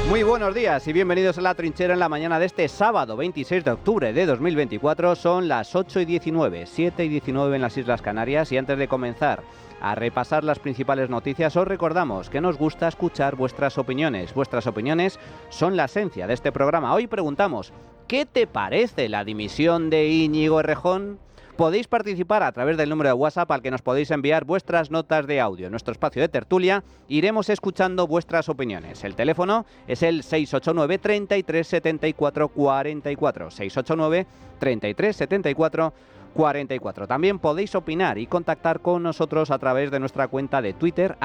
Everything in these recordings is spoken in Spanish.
Muy buenos días y bienvenidos a La Trinchera en la mañana de este sábado 26 de octubre de 2024. Son las 8:19, 7:19 en las Islas Canarias, y antes de comenzar a repasar las principales noticias os recordamos que nos gusta escuchar vuestras opiniones. Vuestras opiniones son la esencia de este programa. Hoy preguntamos, ¿qué te parece la dimisión de Íñigo Errejón? Podéis participar a través del número de WhatsApp al que nos podéis enviar vuestras notas de audio. En nuestro espacio de tertulia iremos escuchando vuestras opiniones. El teléfono es el 689 33 74 44. 689 33 74 44. También podéis opinar y contactar con nosotros a través de nuestra cuenta de Twitter,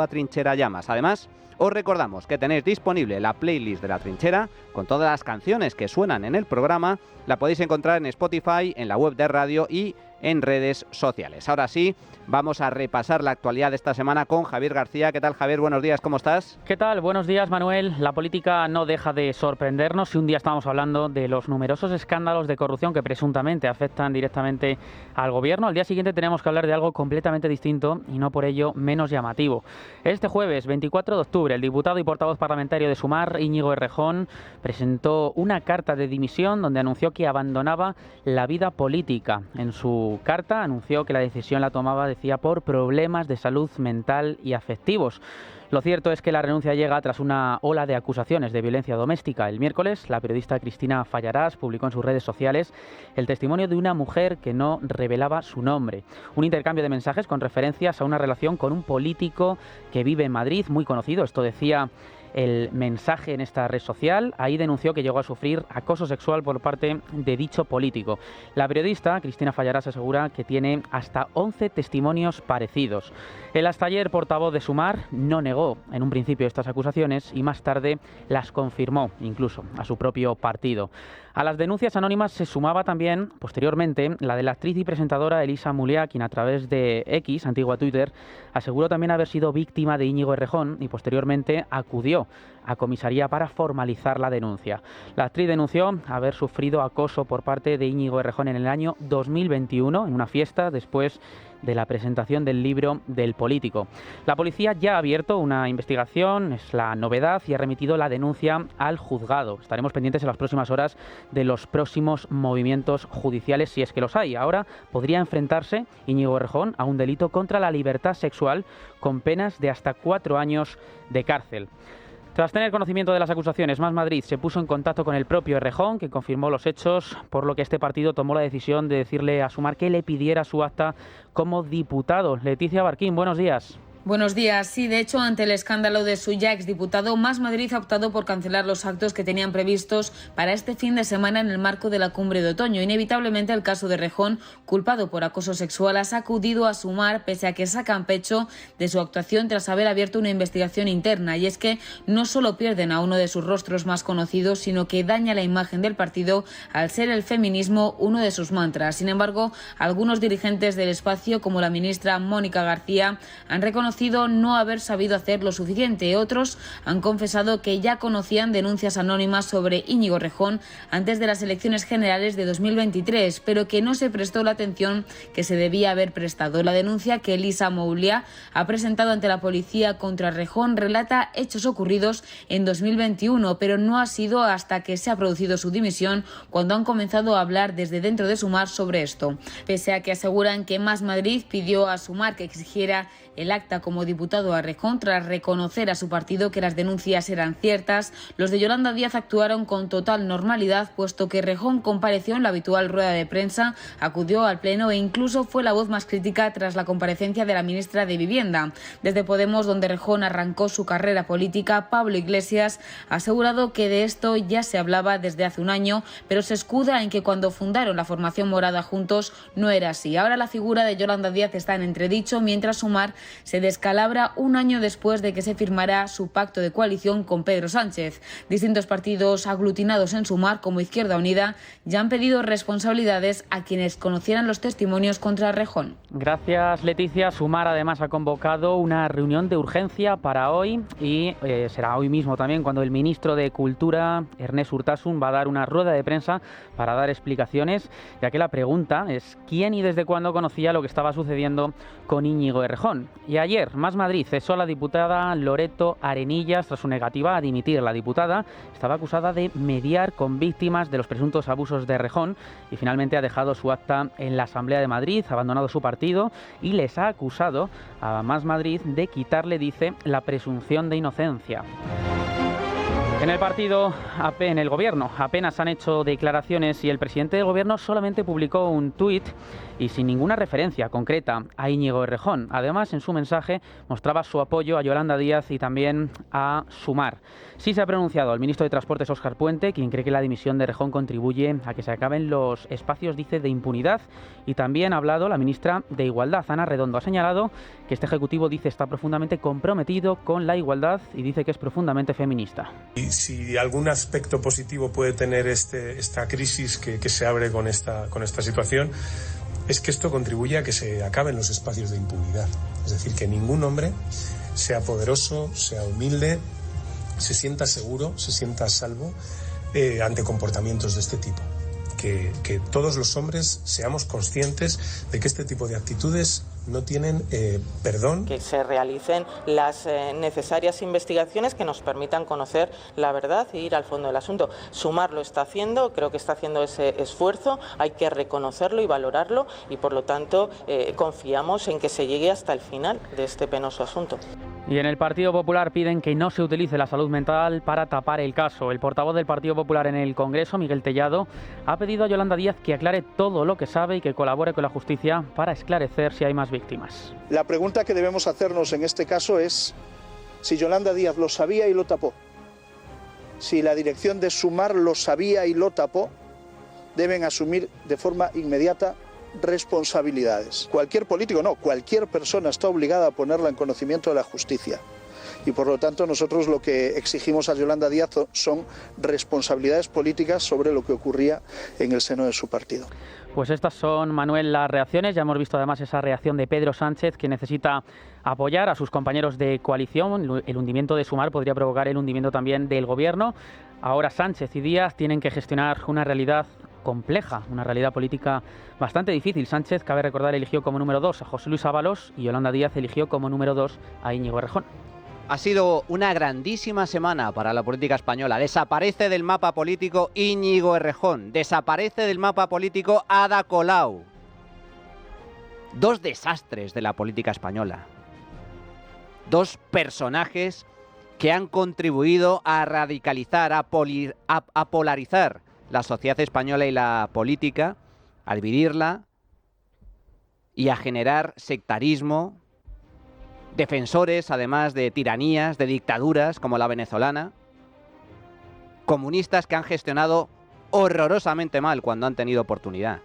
@trincherallamas. Además, os recordamos que tenéis disponible la playlist de La Trinchera con todas las canciones que suenan en el programa. La podéis encontrar en Spotify, en la web de radio y en redes sociales. Ahora sí, vamos a repasar la actualidad de esta semana con Javier García. ¿Qué tal, Javier? Buenos días, ¿cómo estás? ¿Qué tal? Buenos días, Manuel. La política no deja de sorprendernos. Si un día estábamos hablando de los numerosos escándalos de corrupción que presuntamente afectan directamente al gobierno, al día siguiente tenemos que hablar de algo completamente distinto y no por ello menos llamativo. Este jueves, 24 de octubre, el diputado y portavoz parlamentario de Sumar, Íñigo Errejón, presentó una carta de dimisión donde anunció que abandonaba la vida política. En su carta anunció que la decisión la tomaba, decía, por problemas de salud mental y afectivos. Lo cierto es que la renuncia llega tras una ola de acusaciones de violencia doméstica. El miércoles, la periodista Cristina Fallarás publicó en sus redes sociales el testimonio de una mujer que no revelaba su nombre. Un intercambio de mensajes con referencias a una relación con un político que vive en Madrid, muy conocido. Esto decía el mensaje en esta red social. Ahí denunció que llegó a sufrir acoso sexual por parte de dicho político. La periodista Cristina Fallarás asegura que tiene hasta 11 testimonios parecidos. El hasta ayer portavoz de Sumar no negó en un principio estas acusaciones y más tarde las confirmó, incluso a su propio partido. A las denuncias anónimas se sumaba también, posteriormente, la de la actriz y presentadora Elisa Muliá, quien a través de X, antigua Twitter, aseguró también haber sido víctima de Íñigo Errejón y posteriormente acudió a comisaría para formalizar la denuncia. La actriz denunció haber sufrido acoso por parte de Íñigo Errejón en el año 2021, en una fiesta después de la presentación del libro del político. La policía ya ha abierto una investigación, es la novedad, y ha remitido la denuncia al juzgado. Estaremos pendientes en las próximas horas de los próximos movimientos judiciales, si es que los hay. Ahora podría enfrentarse Íñigo Errejón a un delito contra la libertad sexual con penas de hasta 4 años de cárcel. Tras tener conocimiento de las acusaciones, Más Madrid se puso en contacto con el propio Errejón, que confirmó los hechos, por lo que este partido tomó la decisión de decirle a Sumar que le pidiera su acta como diputado. Leticia Barquín, buenos días. Buenos días. Sí, de hecho, ante el escándalo de su ya exdiputado, Más Madrid ha optado por cancelar los actos que tenían previstos para este fin de semana en el marco de la cumbre de otoño. Inevitablemente, el caso de Errejón, culpado por acoso sexual, ha sacudido a Sumar, pese a que sacan pecho de su actuación tras haber abierto una investigación interna. Y es que no solo pierden a uno de sus rostros más conocidos, sino que daña la imagen del partido al ser el feminismo uno de sus mantras. Sin embargo, algunos dirigentes del espacio, como la ministra Mónica García, han reconocido no haber sabido hacer lo suficiente. Otros han confesado que ya conocían denuncias anónimas sobre Íñigo Errejón antes de las elecciones generales de 2023, pero que no se prestó la atención que se debía haber prestado. La denuncia que Elisa Muliá ha presentado ante la policía contra Errejón relata hechos ocurridos en 2021, pero no ha sido hasta que se ha producido su dimisión cuando han comenzado a hablar desde dentro de Sumar sobre esto. Pese a que aseguran que Más Madrid pidió a Sumar que exigiera el acta como diputado a Errejón tras reconocer a su partido que las denuncias eran ciertas, los de Yolanda Díaz actuaron con total normalidad, puesto que Errejón compareció en la habitual rueda de prensa, acudió al pleno e incluso fue la voz más crítica tras la comparecencia de la ministra de Vivienda. Desde Podemos, donde Errejón arrancó su carrera política, Pablo Iglesias ha asegurado que de esto ya se hablaba desde hace un año, pero se escuda en que cuando fundaron la formación morada juntos no era así. Ahora la figura de Yolanda Díaz está en entredicho, mientras Sumar se descalabra un año después de que se firmara su pacto de coalición con Pedro Sánchez. Distintos partidos aglutinados en Sumar, como Izquierda Unida, ya han pedido responsabilidades a quienes conocieran los testimonios contra Errejón. Gracias, Leticia. Sumar además ha convocado una reunión de urgencia para hoy y será hoy mismo también cuando el ministro de Cultura, Ernest Urtasun, va a dar una rueda de prensa para dar explicaciones, ya que la pregunta es quién y desde cuándo conocía lo que estaba sucediendo con Íñigo Errejón. Y ayer Ayer, Más Madrid cesó a la diputada Loreto Arenillas tras su negativa a dimitir. La diputada estaba acusada de mediar con víctimas de los presuntos abusos de Errejón y finalmente ha dejado su acta en la Asamblea de Madrid, ha abandonado su partido y les ha acusado a Más Madrid de quitarle, dice, la presunción de inocencia. En el partido, en el gobierno, apenas han hecho declaraciones y el presidente del gobierno solamente publicó un tuit y sin ninguna referencia concreta a Íñigo Errejón. Además, en su mensaje mostraba su apoyo a Yolanda Díaz y también a Sumar. Sí se ha pronunciado el ministro de Transportes, Óscar Puente, quien cree que la dimisión de Errejón contribuye a que se acaben los espacios, dice, de impunidad. Y también ha hablado la ministra de Igualdad, Ana Redondo. Ha señalado que este ejecutivo, dice, está profundamente comprometido con la igualdad y dice que es profundamente feminista. Y si algún aspecto positivo puede tener esta crisis que se abre con esta situación, es que esto contribuye a que se acaben los espacios de impunidad. Es decir, que ningún hombre, sea poderoso, sea humilde, se sienta seguro, se sienta a salvo ante comportamientos de este tipo. Que todos los hombres seamos conscientes de que este tipo de actitudes no tienen perdón. Que se realicen las necesarias investigaciones que nos permitan conocer la verdad e ir al fondo del asunto. Sumar lo está haciendo, creo que está haciendo ese esfuerzo, hay que reconocerlo y valorarlo y por lo tanto confiamos en que se llegue hasta el final de este penoso asunto. Y en el Partido Popular piden que no se utilice la salud mental para tapar el caso. El portavoz del Partido Popular en el Congreso, Miguel Tellado, ha pedido a Yolanda Díaz que aclare todo lo que sabe y que colabore con la justicia para esclarecer si hay más víctimas. La pregunta que debemos hacernos en este caso es si Yolanda Díaz lo sabía y lo tapó. Si la dirección de Sumar lo sabía y lo tapó, deben asumir de forma inmediata responsabilidades. Cualquier político, no, cualquier persona está obligada a ponerla en conocimiento de la justicia. Y por lo tanto nosotros lo que exigimos a Yolanda Díaz son responsabilidades políticas sobre lo que ocurría en el seno de su partido. Pues estas son, Manuel, las reacciones. Ya hemos visto además esa reacción de Pedro Sánchez, que necesita apoyar a sus compañeros de coalición. El hundimiento de Sumar podría provocar el hundimiento también del gobierno. Ahora Sánchez y Díaz tienen que gestionar una realidad compleja, una realidad política bastante difícil. Sánchez, cabe recordar, eligió como número 2 a José Luis Ábalos y Yolanda Díaz eligió como número 2 a Íñigo Errejón. Ha sido una grandísima semana para la política española. Desaparece del mapa político Íñigo Errejón. Desaparece del mapa político Ada Colau. Dos desastres de la política española. Dos personajes que han contribuido a radicalizar, a polarizar la sociedad española y la política, a dividirla y a generar sectarismo, defensores además de tiranías, de dictaduras como la venezolana, comunistas que han gestionado horrorosamente mal cuando han tenido oportunidad.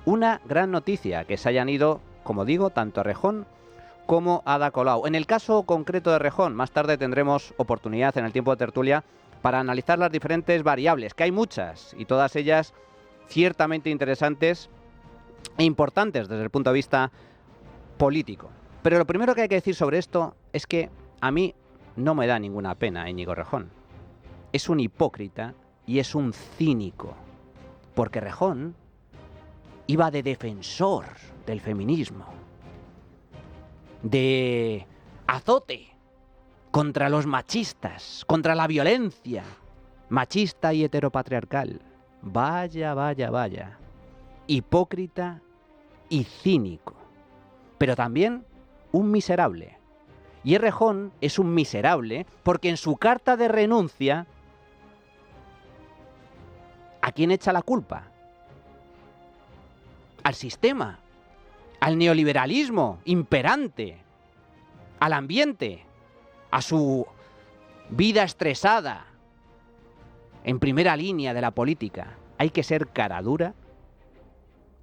Una gran noticia que se hayan ido, como digo, tanto Errejón como Ada Colau. En el caso concreto de Errejón, más tarde tendremos oportunidad en el tiempo de tertulia para analizar las diferentes variables, que hay muchas y todas ellas ciertamente interesantes e importantes desde el punto de vista político. Pero lo primero que hay que decir sobre esto es que a mí no me da ninguna pena Íñigo Errejón. Es un hipócrita y es un cínico, porque Errejón iba de defensor del feminismo, de azote contra los machistas, contra la violencia machista y heteropatriarcal. Vaya, vaya, vaya. Hipócrita y cínico. Pero también un miserable. Y Errejón es un miserable porque en su carta de renuncia, ¿a quién echa la culpa? Al sistema, al neoliberalismo imperante, al ambiente, a su vida estresada, en primera línea de la política. Hay que ser cara dura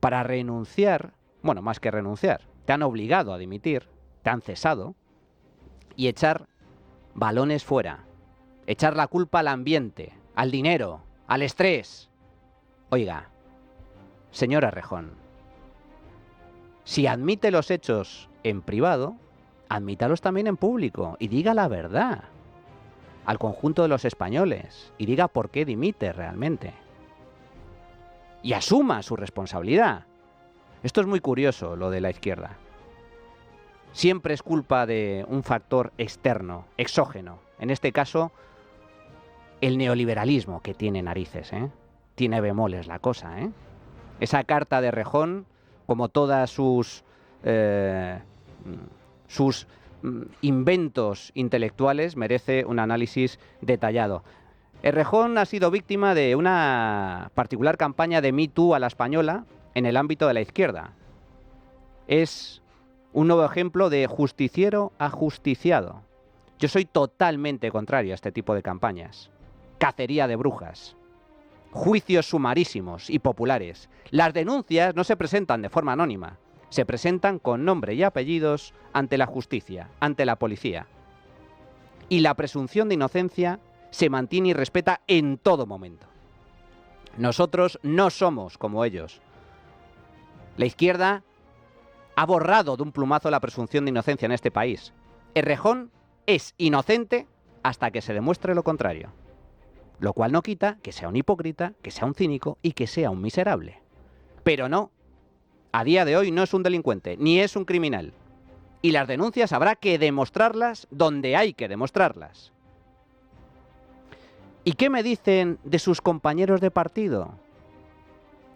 para renunciar, bueno, más que renunciar, te han obligado a dimitir, te han cesado, y echar balones fuera, echar la culpa al ambiente, al dinero, al estrés. Oiga, señor Errejón, si admite los hechos en privado, admítalos también en público y diga la verdad al conjunto de los españoles y diga por qué dimite realmente. Y asuma su responsabilidad. Esto es muy curioso, lo de la izquierda. siempre es culpa de un factor externo, exógeno. En este caso, el neoliberalismo, que tiene narices, ¿eh? Tiene bemoles la cosa, ¿eh? Esa carta de Errejón, como todas sus inventos intelectuales, merece un análisis detallado. Errejón ha sido víctima de una particular campaña de Me Too a la española en el ámbito de la izquierda. Es un nuevo ejemplo de justiciero ajusticiado. Yo soy totalmente contrario a este tipo de campañas. Cacería de brujas. Juicios sumarísimos y populares. Las denuncias no se presentan de forma anónima. Se presentan con nombre y apellidos ante la justicia, ante la policía. Y la presunción de inocencia se mantiene y respeta en todo momento. Nosotros no somos como ellos. La izquierda ha borrado de un plumazo la presunción de inocencia en este país. Errejón es inocente hasta que se demuestre lo contrario. Lo cual no quita que sea un hipócrita, que sea un cínico y que sea un miserable. Pero no, a día de hoy no es un delincuente, ni es un criminal. Y las denuncias habrá que demostrarlas donde hay que demostrarlas. ¿Y qué me dicen de sus compañeros de partido?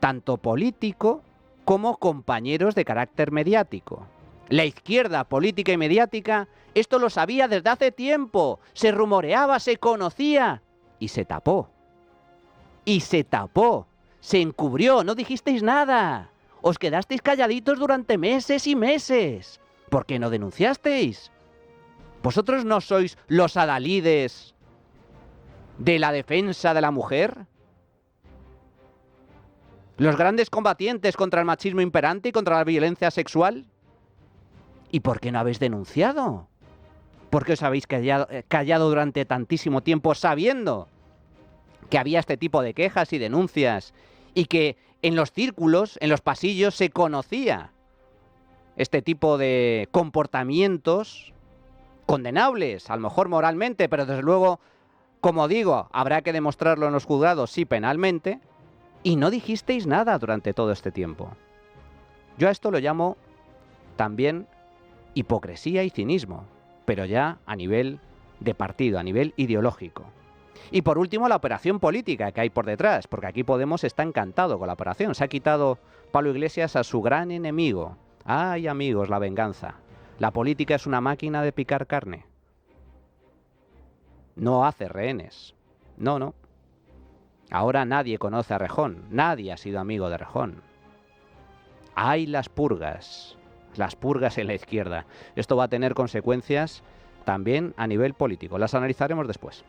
Tanto político como compañeros de carácter mediático. La izquierda política y mediática esto lo sabía desde hace tiempo. Se rumoreaba, se conocía y se tapó. Y se tapó. Se encubrió, no dijisteis nada. Os quedasteis calladitos durante meses y meses. ¿Por qué no denunciasteis? ¿Vosotros no sois los adalides de la defensa de la mujer? ¿Los grandes combatientes contra el machismo imperante y contra la violencia sexual? ¿Y por qué no habéis denunciado? ¿Por qué os habéis callado durante tantísimo tiempo sabiendo que había este tipo de quejas y denuncias y que en los círculos, en los pasillos se conocía este tipo de comportamientos condenables, a lo mejor moralmente, pero desde luego, como digo, habrá que demostrarlo en los juzgados, sí, penalmente, y no dijisteis nada durante todo este tiempo. Yo a esto lo llamo también hipocresía y cinismo, pero ya a nivel de partido, a nivel ideológico. Y por último, la operación política que hay por detrás, porque aquí Podemos está encantado con la operación. Se ha quitado Pablo Iglesias a su gran enemigo. ¡Ay, amigos, la venganza! La política es una máquina de picar carne. No hace rehenes. No, no. Ahora nadie conoce a Errejón. Nadie ha sido amigo de Errejón. Hay las purgas en la izquierda. Esto va a tener consecuencias también a nivel político. Las analizaremos después.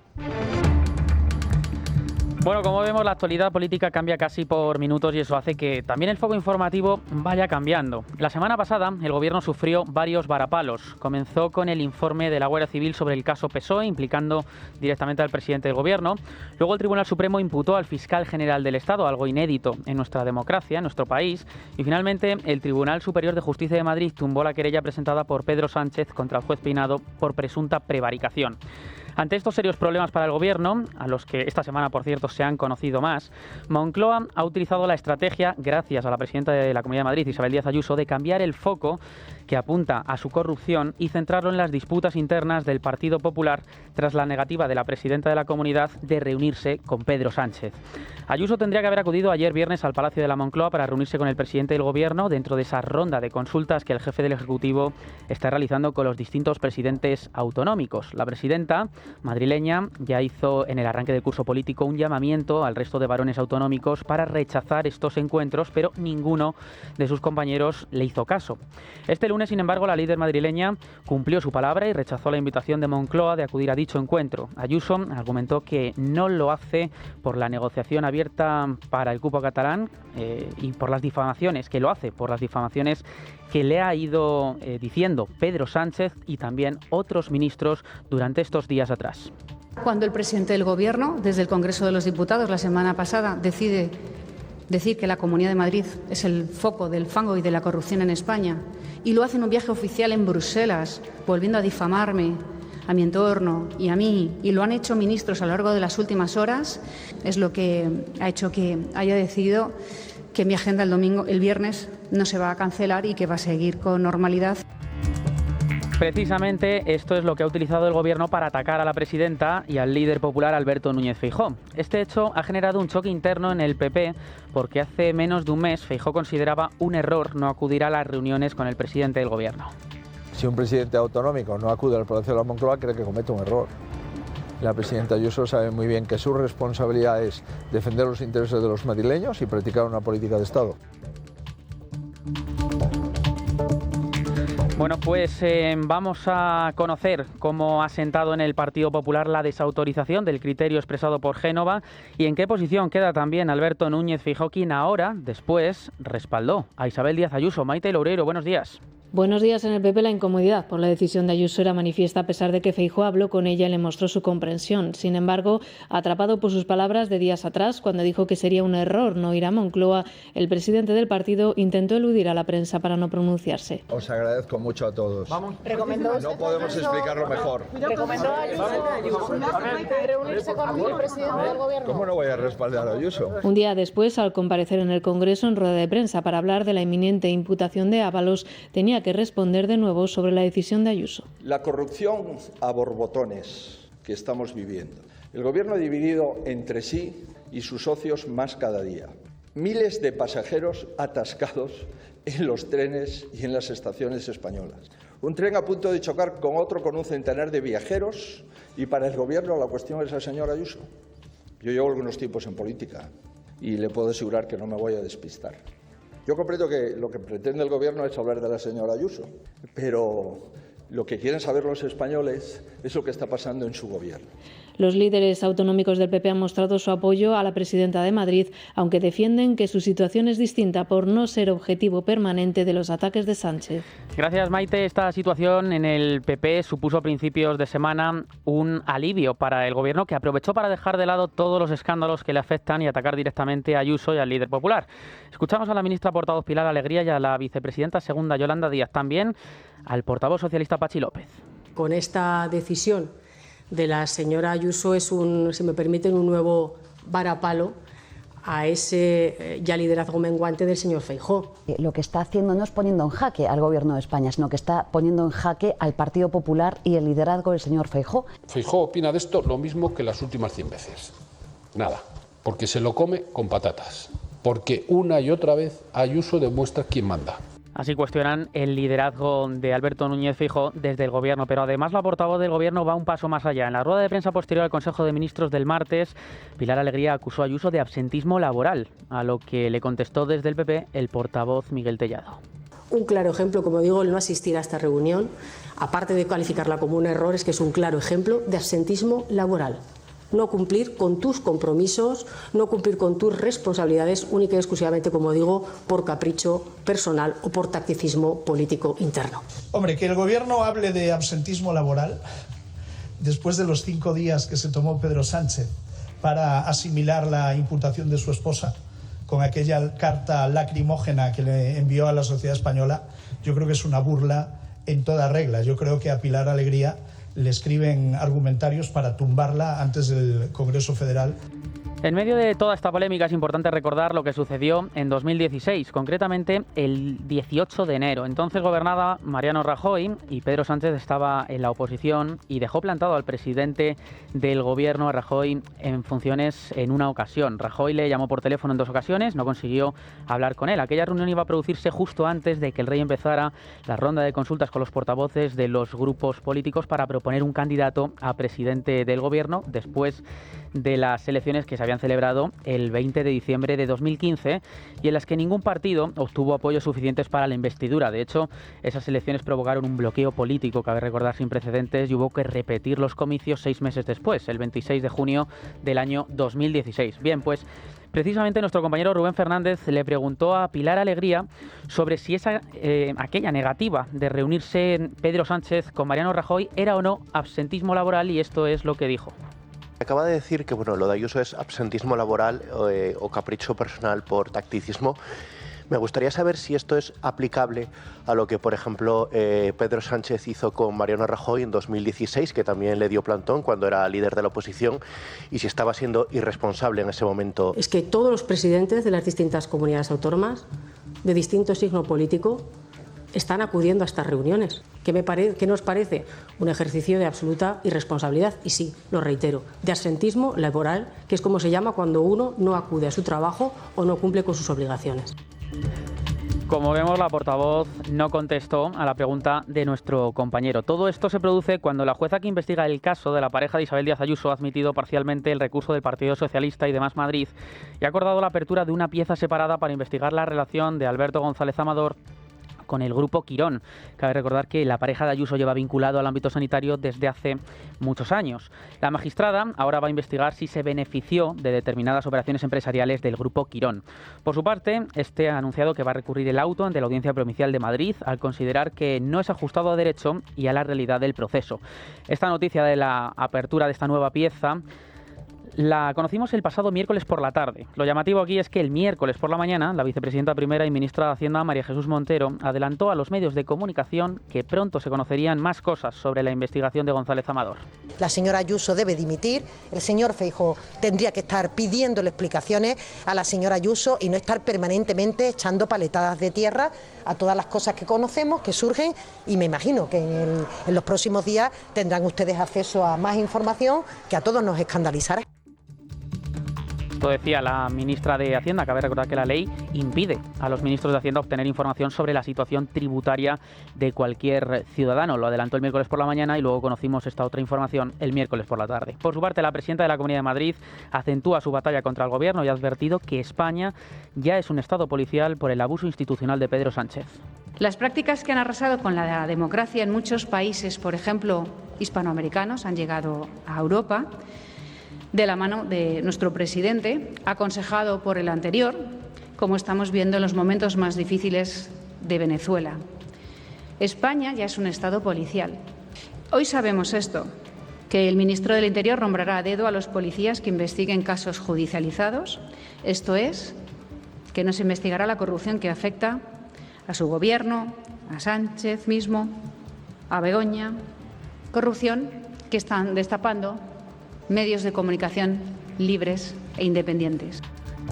Bueno, como vemos, la actualidad política cambia casi por minutos y eso hace que también el foco informativo vaya cambiando. La semana pasada, el Gobierno sufrió varios varapalos. Comenzó con el informe de la Guardia Civil sobre el caso PSOE, implicando directamente al presidente del Gobierno. Luego el Tribunal Supremo imputó al fiscal general del Estado, algo inédito en nuestra democracia, en nuestro país. Y finalmente, el Tribunal Superior de Justicia de Madrid tumbó la querella presentada por Pedro Sánchez contra el juez Peinado por presunta prevaricación. Ante estos serios problemas para el Gobierno, a los que esta semana, por cierto, se han conocido más, Moncloa ha utilizado la estrategia, gracias a la presidenta de la Comunidad de Madrid, Isabel Díaz Ayuso, de cambiar el foco que apunta a su corrupción y centrarlo en las disputas internas del Partido Popular tras la negativa de la presidenta de la Comunidad de reunirse con Pedro Sánchez. Ayuso tendría que haber acudido ayer viernes al Palacio de la Moncloa para reunirse con el presidente del Gobierno dentro de esa ronda de consultas que el jefe del Ejecutivo está realizando con los distintos presidentes autonómicos. La presidenta madrileña ya hizo en el arranque del curso político un llamamiento al resto de varones autonómicos para rechazar estos encuentros, pero ninguno de sus compañeros le hizo caso. Este lunes, sin embargo, la líder madrileña cumplió su palabra y rechazó la invitación de Moncloa de acudir a dicho encuentro. Ayuso argumentó que no lo hace por la negociación abierta para el cupo catalán y por las difamaciones, que lo hace por las difamaciones que le ha ido diciendo Pedro Sánchez y también otros ministros durante estos días atrás. Cuando el presidente del Gobierno, desde el Congreso de los Diputados la semana pasada, decide decir que la Comunidad de Madrid es el foco del fango y de la corrupción en España, y lo hace en un viaje oficial en Bruselas, volviendo a difamarme, a mi entorno y a mí, y lo han hecho ministros a lo largo de las últimas horas, es lo que ha hecho que haya decidido que mi agenda el viernes no se va a cancelar y que va a seguir con normalidad. Precisamente esto es lo que ha utilizado el Gobierno para atacar a la presidenta y al líder popular Alberto Núñez Feijóo. Este hecho ha generado un choque interno en el PP porque hace menos de un mes Feijóo consideraba un error no acudir a las reuniones con el presidente del Gobierno. Si un presidente autonómico no acude al Palacio de la Moncloa, cree que comete un error. La presidenta Ayuso sabe muy bien que su responsabilidad es defender los intereses de los madrileños y practicar una política de Estado. Bueno, pues vamos a conocer cómo ha sentado en el Partido Popular la desautorización del criterio expresado por Génova y en qué posición queda también Alberto Núñez Feijóo, quien ahora, después, respaldó a Isabel Díaz Ayuso. Maite Loureiro, buenos días. Buenos días. En el PP la incomodidad por la decisión de Ayuso era manifiesta a pesar de que Feijóo habló con ella y le mostró su comprensión. Sin embargo, atrapado por sus palabras de días atrás, cuando dijo que sería un error no ir a Moncloa, el presidente del partido intentó eludir a la prensa para no pronunciarse. Os agradezco mucho a todos. Vamos. No podemos explicarlo mejor. ¿Recomendó a Ayuso reunirse con el presidente del Gobierno? ¿Cómo no voy a respaldar a Ayuso? Un día después, al comparecer en el Congreso en rueda de prensa para hablar de la inminente imputación de Ábalos, tenía que responder de nuevo sobre la decisión de Ayuso. La corrupción a borbotones que estamos viviendo. El Gobierno dividido entre sí y sus socios más cada día. Miles de pasajeros atascados en los trenes y en las estaciones españolas. Un tren a punto de chocar con otro con un centenar de viajeros y para el Gobierno la cuestión es la señora Ayuso. Yo llevo algunos tiempos en política y le puedo asegurar que no me voy a despistar. Yo comprendo que lo que pretende el Gobierno es hablar de la señora Ayuso, pero lo que quieren saber los españoles es lo que está pasando en su Gobierno. Los líderes autonómicos del PP han mostrado su apoyo a la presidenta de Madrid, aunque defienden que su situación es distinta por no ser objetivo permanente de los ataques de Sánchez. Gracias, Maite. Esta situación en el PP supuso a principios de semana un alivio para el Gobierno, que aprovechó para dejar de lado todos los escándalos que le afectan y atacar directamente a Ayuso y al líder popular. Escuchamos a la ministra portavoz Pilar Alegría y a la vicepresidenta segunda Yolanda Díaz, también al portavoz socialista Patxi López. Con esta decisión de la señora Ayuso es si me permiten, un nuevo varapalo a ese ya liderazgo menguante del señor Feijóo. Lo que está haciendo no es poniendo en jaque al Gobierno de España, sino que está poniendo en jaque al Partido Popular y el liderazgo del señor Feijóo. Feijóo opina de esto lo mismo que las últimas 100 veces. Nada, porque se lo come con patatas. Porque una y otra vez Ayuso demuestra quién manda. Así cuestionan el liderazgo de Alberto Núñez Feijóo desde el Gobierno, pero además la portavoz del Gobierno va un paso más allá. En la rueda de prensa posterior al Consejo de Ministros del martes, Pilar Alegría acusó a Ayuso de absentismo laboral, a lo que le contestó desde el PP el portavoz Miguel Tellado. Un claro ejemplo, como digo, el no asistir a esta reunión, aparte de calificarla como un error, es que es un claro ejemplo de absentismo laboral. No cumplir con tus compromisos, no cumplir con tus responsabilidades única y exclusivamente, como digo, por capricho personal o por tacticismo político interno. Hombre, que el Gobierno hable de absentismo laboral después de los 5 días que se tomó Pedro Sánchez para asimilar la imputación de su esposa con aquella carta lacrimógena que le envió a la sociedad española, yo creo que es una burla en toda regla. Yo creo que a Pilar Alegría le escriben argumentarios para tumbarla antes del Congreso Federal. En medio de toda esta polémica es importante recordar lo que sucedió en 2016, concretamente el 18 de enero. Entonces gobernaba Mariano Rajoy y Pedro Sánchez estaba en la oposición y dejó plantado al presidente del Gobierno, a Rajoy, en funciones en una ocasión. Rajoy le llamó por teléfono en 2 ocasiones, no consiguió hablar con él. Aquella reunión iba a producirse justo antes de que el rey empezara la ronda de consultas con los portavoces de los grupos políticos para proponer un candidato a presidente del Gobierno después de las elecciones que se habían celebrado el 20 de diciembre de 2015 y en las que ningún partido obtuvo apoyos suficientes para la investidura. De hecho, esas elecciones provocaron un bloqueo político, cabe recordar, sin precedentes, y hubo que repetir los comicios 6 meses después, el 26 de junio del año 2016. Bien, pues precisamente nuestro compañero Rubén Fernández le preguntó a Pilar Alegría sobre si aquella negativa de reunirse Pedro Sánchez con Mariano Rajoy era o no absentismo laboral, y esto es lo que dijo. Acaba de decir que lo de Ayuso es absentismo laboral o capricho personal por tacticismo. Me gustaría saber si esto es aplicable a lo que, por ejemplo, Pedro Sánchez hizo con Mariano Rajoy en 2016, que también le dio plantón cuando era líder de la oposición, y si estaba siendo irresponsable en ese momento. Es que todos los presidentes de las distintas comunidades autónomas, de distinto signo político, están acudiendo a estas reuniones. ¿Qué nos parece? Un ejercicio de absoluta irresponsabilidad y sí, lo reitero, de absentismo laboral, que es como se llama cuando uno no acude a su trabajo o no cumple con sus obligaciones. Como vemos, la portavoz no contestó a la pregunta de nuestro compañero. Todo esto se produce cuando la jueza que investiga el caso de la pareja de Isabel Díaz Ayuso ha admitido parcialmente el recurso del Partido Socialista y de Más Madrid y ha acordado la apertura de una pieza separada para investigar la relación de Alberto González Amador con el grupo Quirón. Cabe recordar que la pareja de Ayuso lleva vinculado al ámbito sanitario desde hace muchos años. La magistrada ahora va a investigar si se benefició de determinadas operaciones empresariales del grupo Quirón. Por su parte, este ha anunciado que va a recurrir el auto ante la Audiencia Provincial de Madrid al considerar que no es ajustado a derecho y a la realidad del proceso. Esta noticia de la apertura de esta nueva pieza la conocimos el pasado miércoles por la tarde. Lo llamativo aquí es que el miércoles por la mañana, la vicepresidenta primera y ministra de Hacienda, María Jesús Montero, adelantó a los medios de comunicación que pronto se conocerían más cosas sobre la investigación de González Amador. La señora Ayuso debe dimitir, el señor Feijóo tendría que estar pidiéndole explicaciones a la señora Ayuso y no estar permanentemente echando paletadas de tierra a todas las cosas que conocemos, que surgen, y me imagino que en los próximos días tendrán ustedes acceso a más información que a todos nos escandalizará. Esto decía la ministra de Hacienda. Cabe recordar que la ley impide a los ministros de Hacienda obtener información sobre la situación tributaria de cualquier ciudadano. Lo adelantó el miércoles por la mañana y luego conocimos esta otra información el miércoles por la tarde. Por su parte, la presidenta de la Comunidad de Madrid acentúa su batalla contra el gobierno y ha advertido que España ya es un estado policial por el abuso institucional de Pedro Sánchez. Las prácticas que han arrasado con la democracia en muchos países, por ejemplo, hispanoamericanos, han llegado a Europa de la mano de nuestro presidente, aconsejado por el anterior, como estamos viendo en los momentos más difíciles de Venezuela. España ya es un estado policial. Hoy sabemos esto, que el ministro del Interior nombrará a dedo a los policías que investiguen casos judicializados. Esto es, que no se investigará la corrupción que afecta a su gobierno, a Sánchez mismo, a Begoña. Corrupción que están destapando medios de comunicación libres e independientes.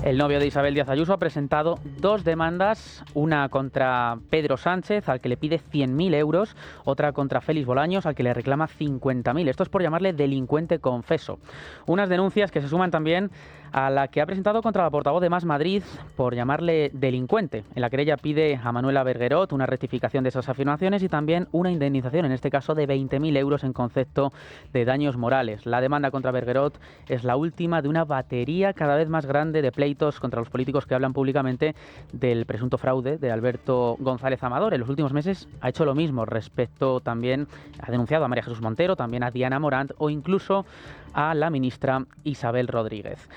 El novio de Isabel Díaz Ayuso ha presentado dos demandas, una contra Pedro Sánchez, al que le pide 100.000 euros, otra contra Félix Bolaños, al que le reclama 50.000. Esto es por llamarle delincuente confeso. Unas denuncias que se suman también a la que ha presentado contra la portavoz de Más Madrid por llamarle delincuente. En la querella pide a Manuela Berguerot una rectificación de esas afirmaciones y también una indemnización, en este caso de 20.000 euros en concepto de daños morales. La demanda contra Berguerot es la última de una batería cada vez más grande de pleitos contra los políticos que hablan públicamente del presunto fraude de Alberto González Amador. En los últimos meses ha hecho lo mismo respecto también, ha denunciado a María Jesús Montero, también a Diana Morant o incluso a la ministra Isabel Rodríguez.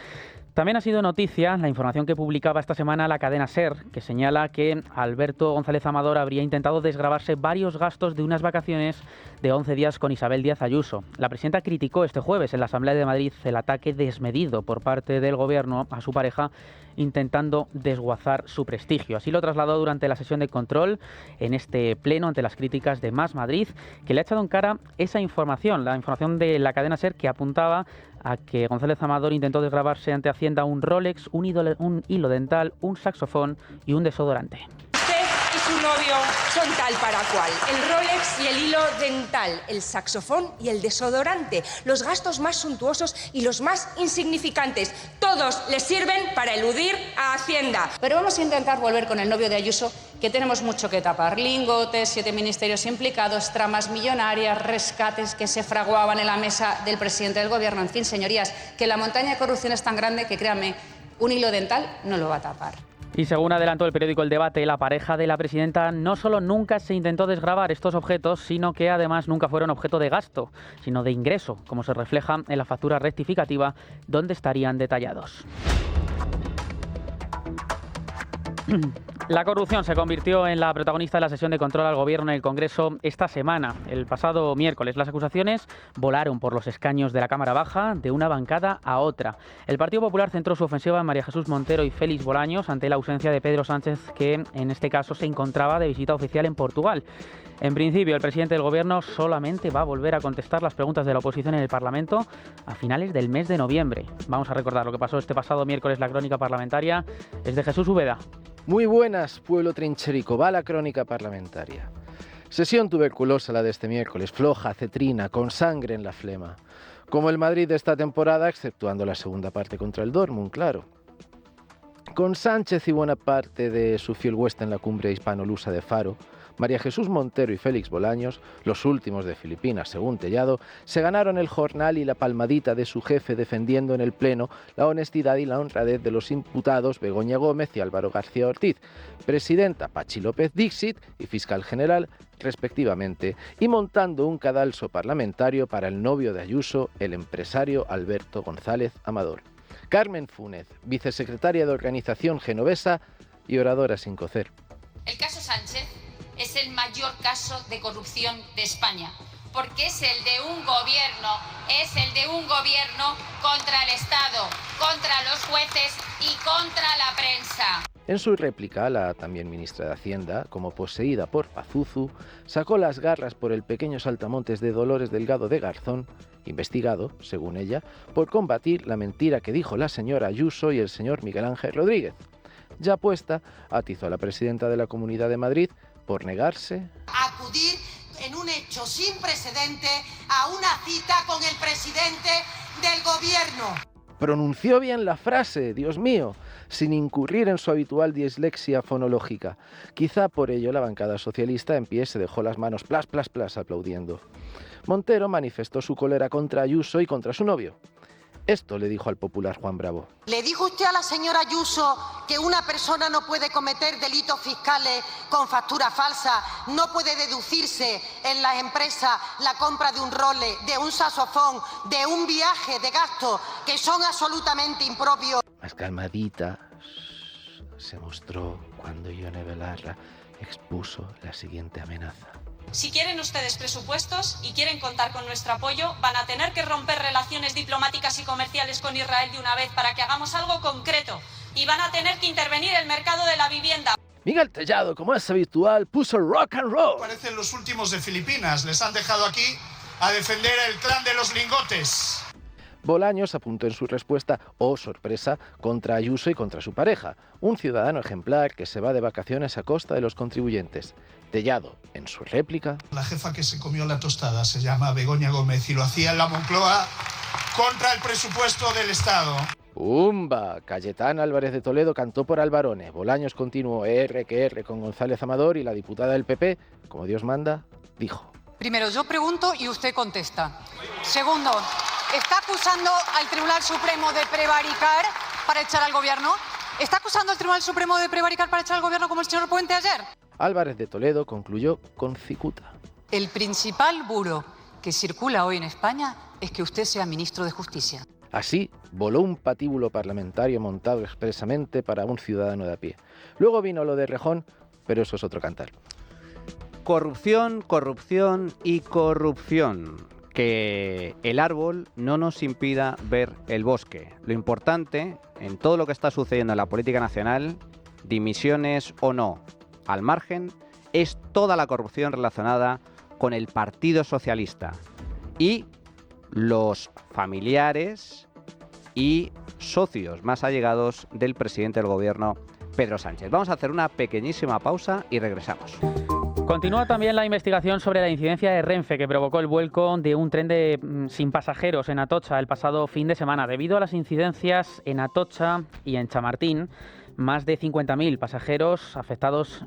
También ha sido noticia la información que publicaba esta semana la cadena SER, que señala que Alberto González Amador habría intentado desgravarse varios gastos de unas vacaciones de 11 días con Isabel Díaz Ayuso. La presidenta criticó este jueves en la Asamblea de Madrid el ataque desmedido por parte del gobierno a su pareja, intentando desguazar su prestigio. Así lo trasladó durante la sesión de control en este pleno ante las críticas de Más Madrid, que le ha echado en cara esa información, la información de la cadena SER que apuntaba a que González Amador intentó desgravarse ante Hacienda un Rolex, un hilo dental, un saxofón y un desodorante. Usted y su novio son tal para cual. El Rolex y el hilo dental, el saxofón y el desodorante. Los gastos más suntuosos y los más insignificantes. Todos les sirven para eludir a Hacienda. Pero vamos a intentar volver con el novio de Ayuso, que tenemos mucho que tapar. Lingotes, 7 ministerios implicados, tramas millonarias, rescates que se fraguaban en la mesa del presidente del gobierno. En fin, señorías, que la montaña de corrupción es tan grande que, créanme, un hilo dental no lo va a tapar. Y según adelantó el periódico El Debate, la pareja de la presidenta no solo nunca se intentó desgravar estos objetos, sino que además nunca fueron objeto de gasto, sino de ingreso, como se refleja en la factura rectificativa, donde estarían detallados. La corrupción se convirtió en la protagonista de la sesión de control al gobierno en el Congreso esta semana. El pasado miércoles las acusaciones volaron por los escaños de la Cámara Baja de una bancada a otra. El Partido Popular centró su ofensiva en María Jesús Montero y Félix Bolaños ante la ausencia de Pedro Sánchez, que en este caso se encontraba de visita oficial en Portugal. En principio, el presidente del Gobierno solamente va a volver a contestar las preguntas de la oposición en el Parlamento a finales del mes de noviembre. Vamos a recordar lo que pasó este pasado miércoles. La crónica parlamentaria es de Jesús Úbeda. Muy buenas, pueblo trincherico. Va la crónica parlamentaria. Sesión tuberculosa la de este miércoles, floja, cetrina, con sangre en la flema. Como el Madrid de esta temporada, exceptuando la segunda parte contra el Dortmund, claro. Con Sánchez y buena parte de su fiel hueste en la cumbre hispano-lusa de Faro, María Jesús Montero y Félix Bolaños, los últimos de Filipinas según Tellado, se ganaron el jornal y la palmadita de su jefe defendiendo en el Pleno la honestidad y la honradez de los imputados Begoña Gómez y Álvaro García Ortiz, presidenta Pachi López Dixit y fiscal general respectivamente, y montando un cadalso parlamentario para el novio de Ayuso, el empresario Alberto González Amador. Carmen Fúnez, vicesecretaria de Organización Genovesa y oradora sin cocer. El caso Sánchez es el mayor caso de corrupción de España, porque es el de un gobierno contra el Estado, contra los jueces y contra la prensa. En su réplica, la también ministra de Hacienda, como poseída por Pazuzu, sacó las garras por el pequeño saltamontes de Dolores Delgado de Garzón, investigado, según ella, por combatir la mentira que dijo la señora Ayuso y el señor Miguel Ángel Rodríguez. Ya puesta, atizó a la presidenta de la Comunidad de Madrid por negarse a acudir en un hecho sin precedente a una cita con el presidente del gobierno. Pronunció bien la frase, Dios mío, sin incurrir en su habitual dislexia fonológica. Quizá por ello la bancada socialista en pie se dejó las manos plas, plas, plas aplaudiendo. Montero manifestó su cólera contra Ayuso y contra su novio. Esto le dijo al popular Juan Bravo. ¿Le dijo usted a la señora Ayuso que una persona no puede cometer delitos fiscales con factura falsa, no puede deducirse en las empresas la compra de un role, de un saxofón, de un viaje, de gastos que son absolutamente impropios? Más calmadita se mostró cuando Ione Belarra expuso la siguiente amenaza. Si quieren ustedes presupuestos y quieren contar con nuestro apoyo, van a tener que romper relaciones diplomáticas y comerciales con Israel de una vez para que hagamos algo concreto. Y van a tener que intervenir el mercado de la vivienda. Miguel Tellado, como es habitual, puso rock and roll. Parecen los últimos de Filipinas. Les han dejado aquí a defender el clan de los lingotes. Bolaños apuntó en su respuesta, oh sorpresa, contra Ayuso y contra su pareja, un ciudadano ejemplar que se va de vacaciones a costa de los contribuyentes. Tellado, en su réplica. La jefa que se comió la tostada se llama Begoña Gómez y lo hacía en la Moncloa contra el presupuesto del Estado. ¡Umba! Cayetana Álvarez de Toledo cantó por Albarone. Bolaños continuó R con González Amador y la diputada del PP, como Dios manda, dijo. Primero, yo pregunto y usted contesta. Segundo, ¿está acusando al Tribunal Supremo de prevaricar para echar al gobierno? ¿Está acusando al Tribunal Supremo de prevaricar para echar al gobierno como el señor Puente ayer? Álvarez de Toledo concluyó con cicuta. El principal bulo que circula hoy en España es que usted sea ministro de Justicia. Así voló un patíbulo parlamentario montado expresamente para un ciudadano de a pie. Luego vino lo de Rejón, pero eso es otro cantar. Corrupción, corrupción y corrupción. Que el árbol no nos impida ver el bosque. Lo importante en todo lo que está sucediendo en la política nacional, dimisiones o no, al margen, es toda la corrupción relacionada con el Partido Socialista y los familiares y socios más allegados del presidente del gobierno, Pedro Sánchez. Vamos a hacer una pequeñísima pausa y regresamos. Continúa también la investigación sobre la incidencia de Renfe que provocó el vuelco de un tren sin pasajeros en Atocha el pasado fin de semana. Debido a las incidencias en Atocha y en Chamartín, más de 50.000 pasajeros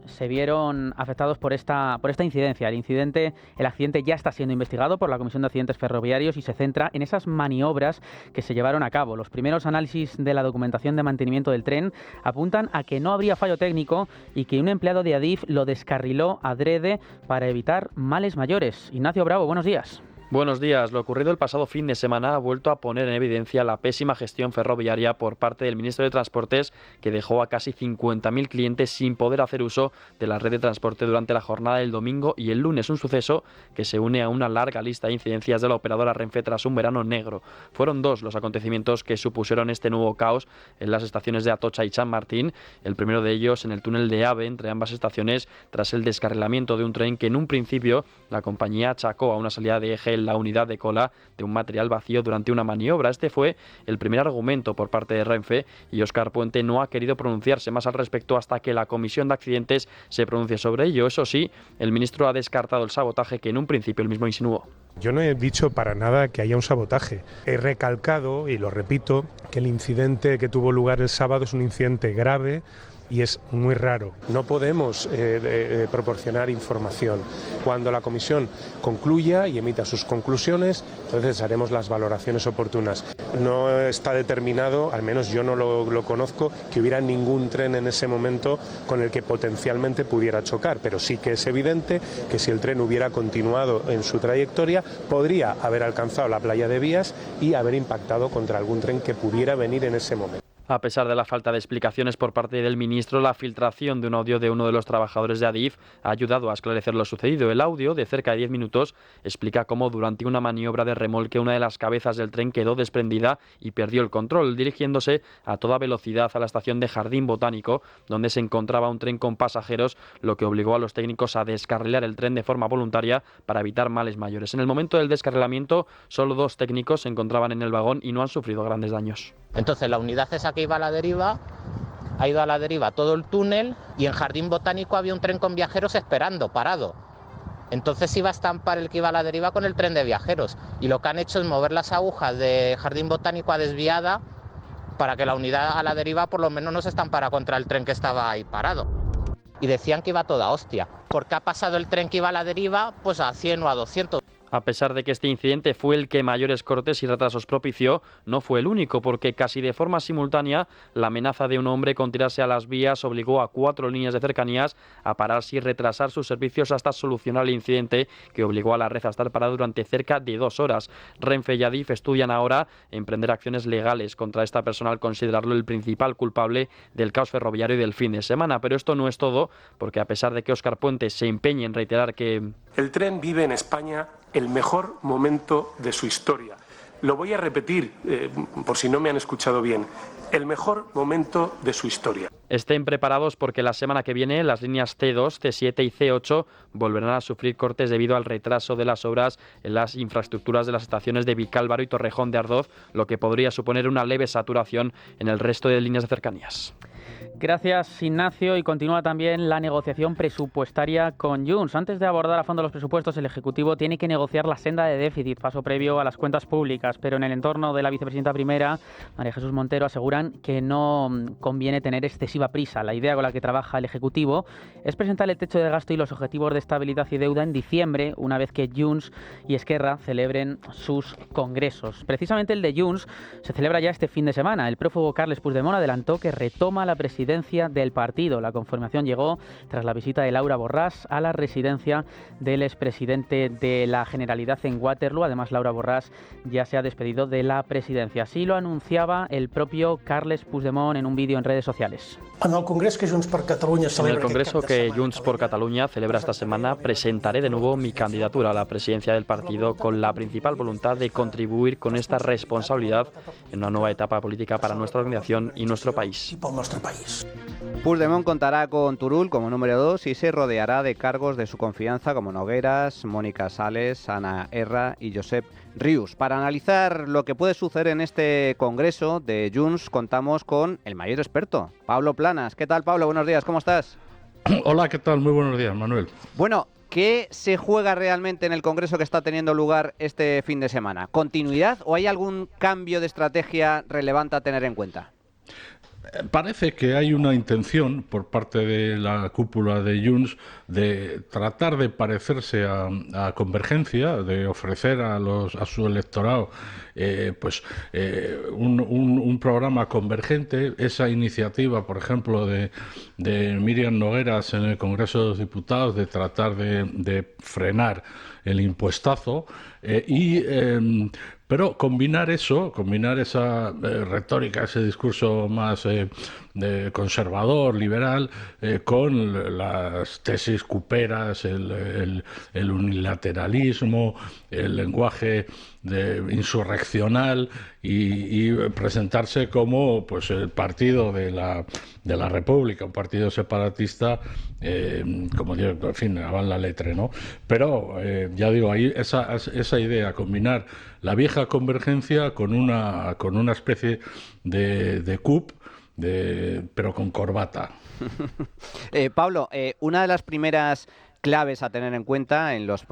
se vieron afectados por esta incidencia. El accidente ya está siendo investigado por la Comisión de Accidentes Ferroviarios y se centra en esas maniobras que se llevaron a cabo. Los primeros análisis de la documentación de mantenimiento del tren apuntan a que no habría fallo técnico y que un empleado de Adif lo descarriló adrede para evitar males mayores. Ignacio Bravo, buenos días. Buenos días. Lo ocurrido el pasado fin de semana ha vuelto a poner en evidencia la pésima gestión ferroviaria por parte del ministro de Transportes, que dejó a casi 50.000 clientes sin poder hacer uso de la red de transporte durante la jornada del domingo y el lunes, un suceso que se une a una larga lista de incidencias de la operadora Renfe tras un verano negro. Fueron dos los acontecimientos que supusieron este nuevo caos en las estaciones de Atocha y San Martín, el primero de ellos en el túnel de AVE entre ambas estaciones tras el descarrilamiento de un tren que en un principio la compañía achacó a una salida de eje en la unidad de cola de un material vacío durante una maniobra. Este fue el primer argumento por parte de Renfe y Óscar Puente no ha querido pronunciarse más al respecto hasta que la Comisión de Accidentes se pronuncie sobre ello. Eso sí, el ministro ha descartado el sabotaje que en un principio él mismo insinuó. Yo no he dicho para nada que haya un sabotaje. He recalcado, y lo repito, que el incidente que tuvo lugar el sábado es un incidente grave y es muy raro. No podemos proporcionar información. Cuando la comisión concluya y emita sus conclusiones, entonces haremos las valoraciones oportunas. No está determinado, al menos yo no lo conozco, que hubiera ningún tren en ese momento con el que potencialmente pudiera chocar, pero sí que es evidente que si el tren hubiera continuado en su trayectoria, podría haber alcanzado la playa de Vías y haber impactado contra algún tren que pudiera venir en ese momento. A pesar de la falta de explicaciones por parte del ministro, la filtración de un audio de uno de los trabajadores de Adif ha ayudado a esclarecer lo sucedido. El audio, de cerca de 10 minutos, explica cómo durante una maniobra de remolque una de las cabezas del tren quedó desprendida y perdió el control, dirigiéndose a toda velocidad a la estación de Jardín Botánico, donde se encontraba un tren con pasajeros, lo que obligó a los técnicos a descarrilar el tren de forma voluntaria para evitar males mayores. En el momento del descarrilamiento, solo 2 técnicos se encontraban en el vagón y no han sufrido grandes daños. Entonces la unidad esa que iba a la deriva ha ido a la deriva todo el túnel y en Jardín Botánico había un tren con viajeros esperando, parado. Entonces iba a estampar el que iba a la deriva con el tren de viajeros y lo que han hecho es mover las agujas de Jardín Botánico a desviada para que la unidad a la deriva por lo menos no se estampara contra el tren que estaba ahí parado. Y decían que iba toda hostia. ¿Por qué ha pasado el tren que iba a la deriva pues a 100 o a 200? A pesar de que este incidente fue el que mayores cortes y retrasos propició, no fue el único, porque casi de forma simultánea la amenaza de un hombre con tirarse a las vías obligó a 4 líneas de cercanías a pararse y retrasar sus servicios hasta solucionar el incidente que obligó a la red a estar parada durante cerca de 2 horas. Renfe y Adif estudian ahora emprender acciones legales contra esta persona al considerarlo el principal culpable del caos ferroviario del fin de semana. Pero esto no es todo, porque a pesar de que Óscar Puente se empeñe en reiterar que el tren vive en España el mejor momento de su historia. Lo voy a repetir, por si no me han escuchado bien. El mejor momento de su historia. Estén preparados porque la semana que viene las líneas C2, C7 y C8 volverán a sufrir cortes debido al retraso de las obras en las infraestructuras de las estaciones de Vicálvaro y Torrejón de Ardoz, lo que podría suponer una leve saturación en el resto de líneas de cercanías. Gracias, Ignacio. Y continúa también la negociación presupuestaria con Junts. Antes de abordar a fondo los presupuestos, el Ejecutivo tiene que negociar la senda de déficit, paso previo a las cuentas públicas. Pero en el entorno de la vicepresidenta primera, María Jesús Montero, aseguran que no conviene tener excesiva prisa. La idea con la que trabaja el Ejecutivo es presentar el techo de gasto y los objetivos de estabilidad y deuda en diciembre, una vez que Junts y Esquerra celebren sus congresos. Precisamente el de Junts se celebra ya este fin de semana. El prófugo Carles Puigdemont adelantó que retoma la presidencia del partido. La confirmación llegó tras la visita de Laura Borràs a la residencia del expresidente de la Generalitat en Waterloo. Además, Laura Borràs ya se ha despedido de la presidencia. Así lo anunciaba el propio Carles Puigdemont en un vídeo en redes sociales. En el Congreso que Junts per Catalunya celebra esta semana, presentaré de nuevo mi candidatura a la presidencia del partido con la principal voluntad de contribuir con esta responsabilidad en una nueva etapa política para nuestra organización y nuestro país. Puigdemont contará con Turull como número 2 y se rodeará de cargos de su confianza como Nogueras, Mónica Sales, Ana Erra y Josep Rius. Para analizar lo que puede suceder en este congreso de Junts contamos con el mayor experto, Pablo Planas. ¿Qué tal, Pablo? Buenos días, ¿cómo estás? Hola, ¿qué tal? Muy buenos días, Manuel. Bueno, ¿qué se juega realmente en el congreso que está teniendo lugar este fin de semana? ¿Continuidad o hay algún cambio de estrategia relevante a tener en cuenta? Parece que hay una intención por parte de la cúpula de Junts de tratar de parecerse a Convergencia, de ofrecer a su electorado un programa convergente. Esa iniciativa, por ejemplo, de Míriam Nogueras en el Congreso de los Diputados, de tratar de frenar el impuestazo, pero combinar esa retórica, ese discurso más conservador, liberal, con las tesis cuperas, el unilateralismo, el lenguaje insurreccional, y presentarse como pues el partido de la República, un partido separatista, como digo, en fin, van la letra, ¿no? Pero ya digo, ahí esa idea, combinar la vieja Convergencia con una especie de CUP, pero con corbata. Pablo, una de las primeras claves a tener en cuenta en las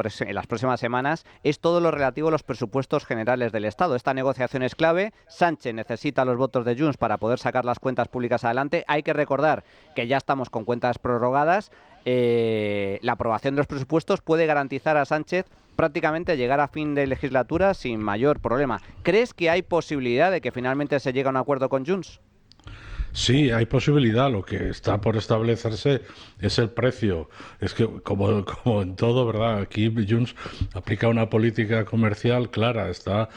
próximas semanas es todo lo relativo a los presupuestos generales del Estado. Esta negociación es clave. Sánchez necesita los votos de Junts para poder sacar las cuentas públicas adelante. Hay que recordar que ya estamos con cuentas prorrogadas. La aprobación de los presupuestos puede garantizar a Sánchez prácticamente llegar a fin de legislatura sin mayor problema. ¿Crees que hay posibilidad de que finalmente se llegue a un acuerdo con Junts? Sí, hay posibilidad. Lo que está por establecerse es el precio. Es que, como en todo, ¿verdad? Aquí Junts aplica una política comercial clara. Está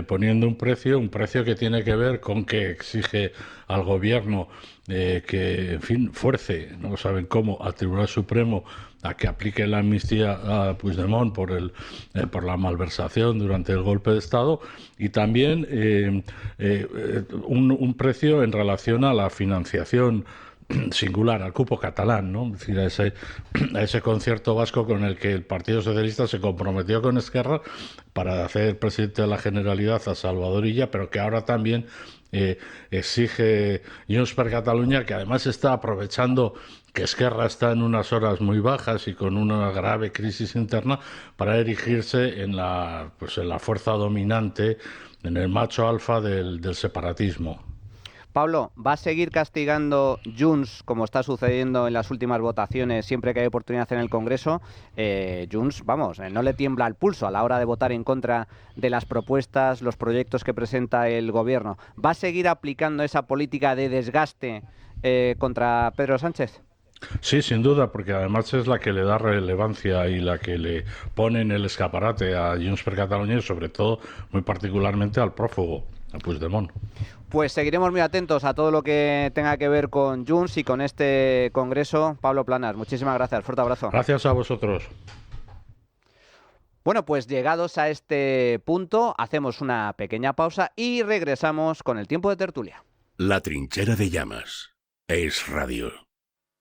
poniendo un precio que tiene que ver con que exige al gobierno que, en fin, fuerce, no saben cómo, al Tribunal Supremo a que aplique la amnistía a Puigdemont por la malversación durante el golpe de Estado, y también un precio en relación a la financiación singular, al cupo catalán, ¿no? Es decir, a ese concierto vasco con el que el Partido Socialista se comprometió con Esquerra para hacer presidente de la Generalitat a Salvador Illa, pero que ahora también exige Junts per Catalunya, que además está aprovechando que Esquerra está en unas horas muy bajas y con una grave crisis interna, para erigirse en la fuerza dominante, en el macho alfa del separatismo. Pablo, ¿va a seguir castigando Junts, como está sucediendo en las últimas votaciones, siempre que hay oportunidad en el Congreso? Junts, vamos, no le tiembla el pulso a la hora de votar en contra de las propuestas, los proyectos que presenta el Gobierno. ¿Va a seguir aplicando esa política de desgaste contra Pedro Sánchez? Sí, sin duda, porque además es la que le da relevancia y la que le pone en el escaparate a Junts per Catalunya, y sobre todo, muy particularmente, al prófugo, a Puigdemont. Pues seguiremos muy atentos a todo lo que tenga que ver con Junts y con este Congreso. Pablo Planas, muchísimas gracias. Fuerte abrazo. Gracias a vosotros. Bueno, pues llegados a este punto, hacemos una pequeña pausa y regresamos con el tiempo de tertulia. La Trinchera de Llamas. Es Radio.